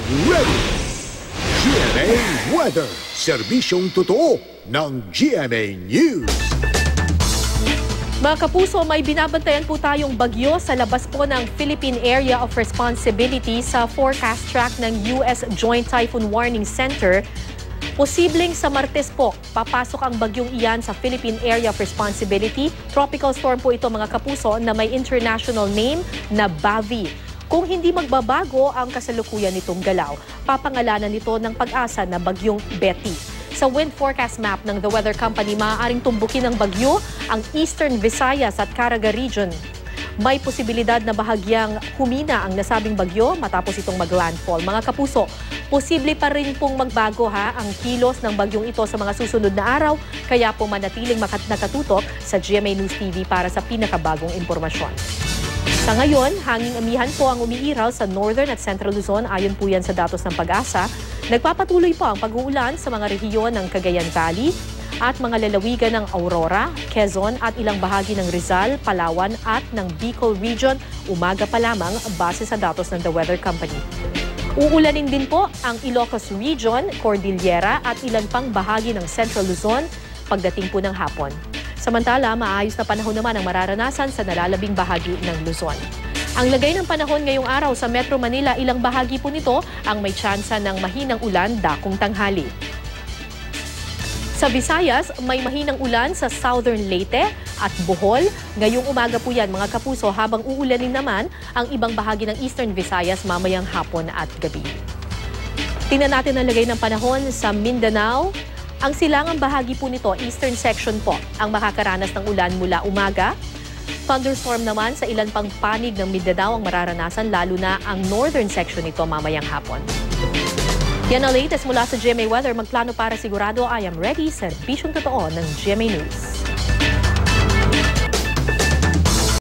ready! GMA Weather, serbisyong totoo ng GMA News. Mga kapuso, may binabantayan po tayong bagyo sa labas po ng Philippine Area of Responsibility sa forecast track ng US Joint Typhoon Warning Center. Posibleng sa Martes po, papasok ang bagyong iyan sa Philippine Area of Responsibility. Tropical storm po ito mga kapuso na may international name na Bavi. Kung hindi magbabago ang kasalukuyan nitong galaw, papangalanan nito ng pag-asa na bagyong Betty. Sa wind forecast map ng The Weather Company, maaaring tumbukin ng bagyo ang Eastern Visayas at Caraga region. May posibilidad na bahagyang humina ang nasabing bagyo matapos itong mag-landfall. Mga kapuso, posible pa rin pong magbago ang kilos ng bagyong ito sa mga susunod na araw, kaya po manatiling nakatutok sa GMA News TV para sa pinakabagong impormasyon. Sa ngayon, hanging amihan po ang umiiraw sa Northern at Central Luzon ayon po yan sa datos ng Pag-asa. Nagpapatuloy po ang pag-uulan sa mga rehiyon ng Cagayan Valley at mga lalawigan ng Aurora, Quezon at ilang bahagi ng Rizal, Palawan at ng Bicol Region umaga pa lamang base sa datos ng The Weather Company. Uulanin din po ang Ilocos Region, Cordillera at ilan pang bahagi ng Central Luzon pagdating po ng hapon. Samantala, maayos na panahon naman ang mararanasan sa nalalabing bahagi ng Luzon. Ang lagay ng panahon ngayong araw sa Metro Manila, ilang bahagi po nito ang may tsansa ng mahinang ulan dakong tanghali. Sa Visayas, may mahinang ulan sa Southern Leyte at Bohol. Ngayong umaga po yan mga kapuso, habang uulanin naman ang ibang bahagi ng Eastern Visayas mamayang hapon at gabi. Tingnan natin ang lagay ng panahon sa Mindanao. Ang silangang bahagi po nito, eastern section po, ang makakaranas ng ulan mula umaga. Thunderstorm naman sa ilan pang panig ng Mindanao ang mararanasan, lalo na ang northern section nito mamayang hapon. Yan ang latest mula sa GMA Weather. Magplano para sigurado, I am ready. Serbisyong totoo ng GMA News.